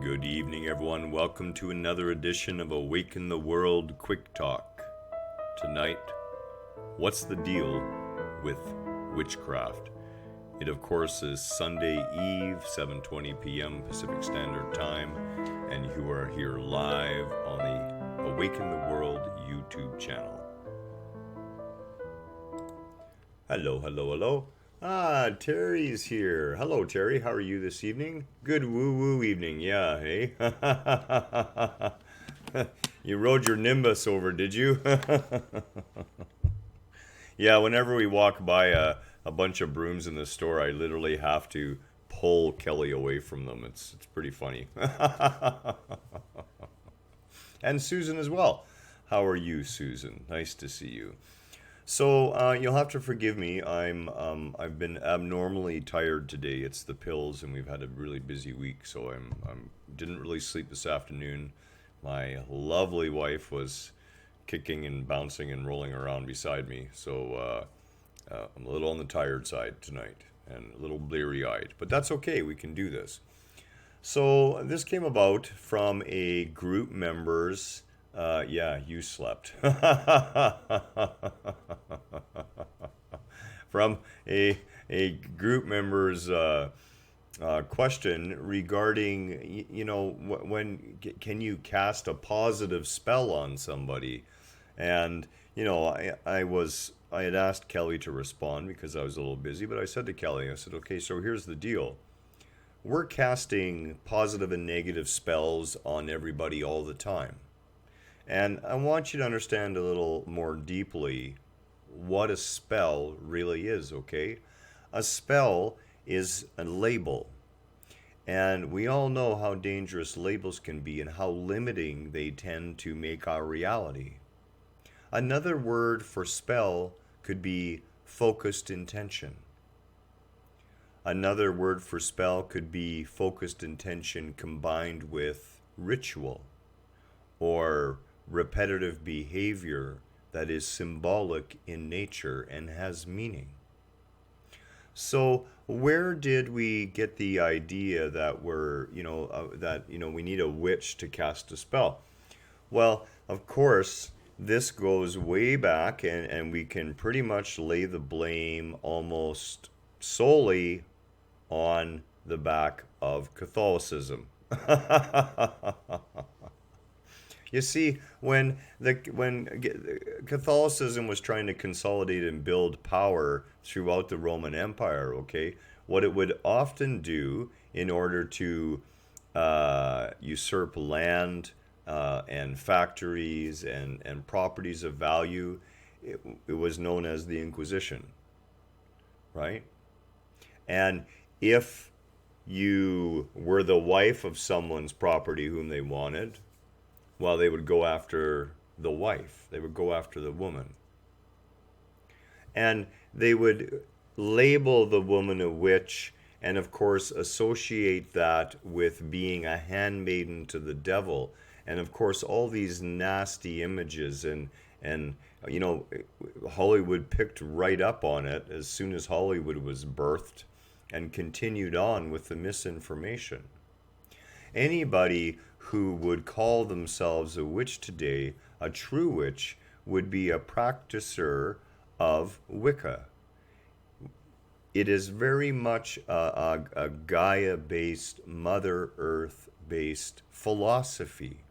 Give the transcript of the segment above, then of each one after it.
Good evening, everyone. Welcome to another edition of Awaken the World Quick Talk. Tonight, what's the deal with witchcraft? It, of course, is Sunday Eve, 7:20 p.m. Pacific Standard Time, and you are here live on the Awaken the World YouTube channel. Hello. Terry's here. Hello, Terry. How are you this evening? Good woo-woo evening. Yeah, hey? You rode your Nimbus over, did you? Yeah, whenever we walk by a bunch of brooms in the store, I literally have to pull Kelly away from them. It's pretty funny. And Susan as well. How are you, Susan? Nice to see you. So you'll have to forgive me. I've been abnormally tired today. It's the pills, and we've had a really busy week. So I'm didn't really sleep this afternoon. My lovely wife was kicking and bouncing and rolling around beside me. So I'm a little on the tired side tonight and a little bleary-eyed. But that's okay. We can do this. So this came about from a group member's. Yeah, you slept. From a group member's question regarding, when can you cast a positive spell on somebody? And I had asked Kelly to respond because I was a little busy, but I said to Kelly, I said, okay, so here's the deal. We're casting positive and negative spells on everybody all the time. And I want you to understand a little more deeply what a spell really is, okay? A spell is a label. And we all know how dangerous labels can be and how limiting they tend to make our reality. Another word for spell could be focused intention. Another word for spell could be focused intention combined with ritual or repetitive behavior that is symbolic in nature and has meaning. So where did we get the idea that we need a witch to cast a spell? Well, of course, this goes way back, and we can pretty much lay the blame almost solely on the back of Catholicism. You see, when Catholicism was trying to consolidate and build power throughout the Roman Empire, okay, what it would often do in order to usurp land and factories and properties of value, it was known as the Inquisition, right? And if you were the wife of someone's property whom they wanted, well, they would go after the wife. They would go after the woman. And they would label the woman a witch and, of course, associate that with being a handmaiden to the devil. And, of course, all these nasty images and Hollywood picked right up on it as soon as Hollywood was birthed and continued on with the misinformation. Anybody who would call themselves a witch today, a true witch, would be a practicer of Wicca. It is very much a Gaia-based, Mother Earth-based philosophy.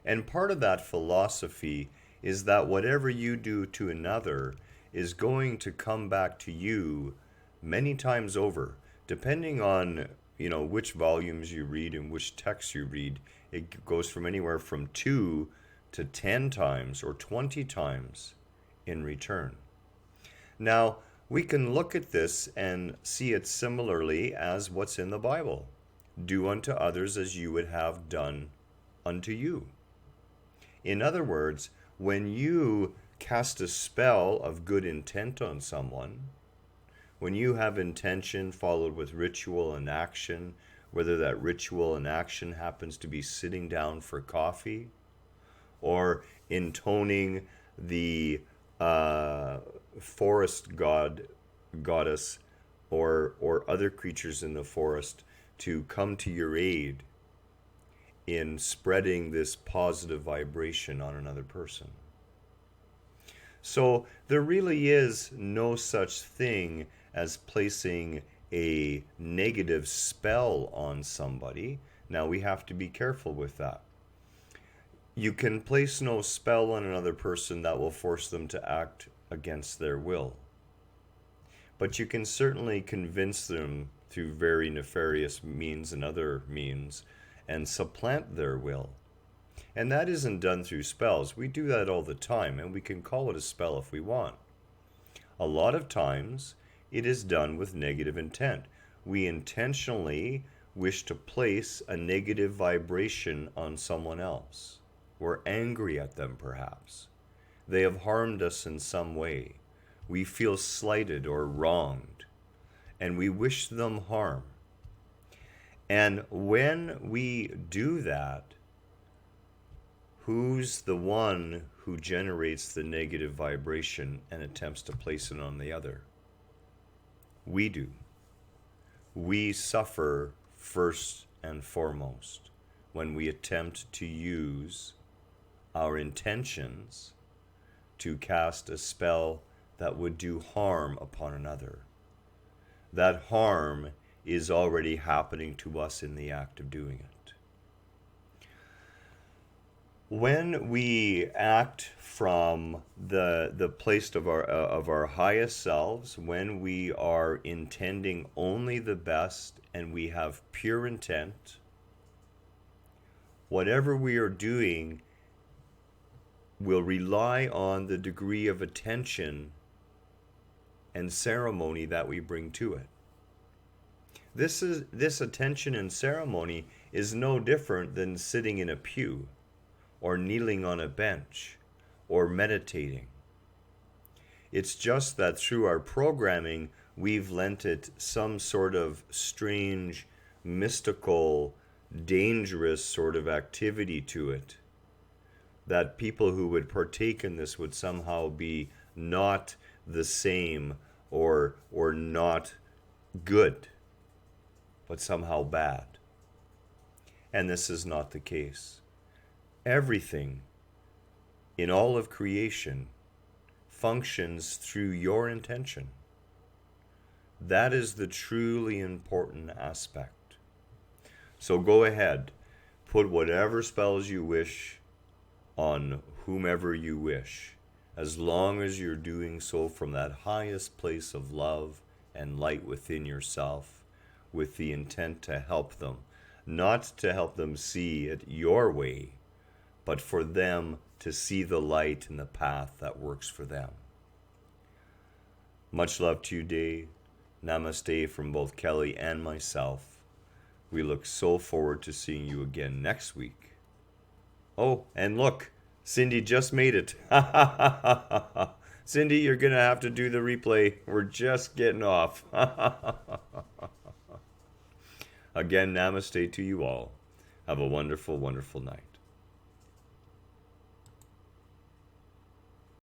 And part of that philosophy is that whatever you do to another is going to come back to you many times over, depending on which volumes you read and which texts you read. It goes from anywhere from 2 to 10 times or 20 times in return. Now, we can look at this and see it similarly as what's in the Bible. Do unto others as you would have done unto you. In other words, when you cast a spell of good intent on someone, when you have intention followed with ritual and action, whether that ritual and action happens to be sitting down for coffee or intoning the forest goddess, or other creatures in the forest to come to your aid in spreading this positive vibration on another person. So there really is no such thing as placing a negative spell on somebody. Now we have to be careful with that. You can place no spell on another person that will force them to act against their will. But you can certainly convince them through very nefarious means and other means and supplant their will. And that isn't done through spells. We do that all the time, and we can call it a spell if we want. A lot of times, it is done with negative intent. We intentionally wish to place a negative vibration on someone else. We're angry at them, perhaps. They have harmed us in some way. We feel slighted or wronged, and we wish them harm. And when we do that, who's the one who generates the negative vibration and attempts to place it on the other? We do. We suffer first and foremost when we attempt to use our intentions to cast a spell that would do harm upon another. That harm is already happening to us in the act of doing it. When we act from the place of our highest selves, when we are intending only the best and we have pure intent, whatever we are doing will rely on the degree of attention and ceremony that we bring to it. This attention and ceremony is no different than sitting in a pew or kneeling on a bench or meditating. It's just that through our programming, we've lent it some sort of strange, mystical, dangerous sort of activity to it, that people who would partake in this would somehow be not the same or not good, but somehow bad. And this is not the case. Everything in all of creation functions through your intention. That is the truly important aspect. So go ahead, put whatever spells you wish on whomever you wish, as long as you're doing so from that highest place of love and light within yourself, with the intent to help them, not to help them see it your way, but for them to see the light and the path that works for them. Much love to you, Day. Namaste from both Kelly and myself. We look so forward to seeing you again next week. Oh, and look, Cindy just made it. Cindy, you're going to have to do the replay. We're just getting off. Again, namaste to you all. Have a wonderful, wonderful night.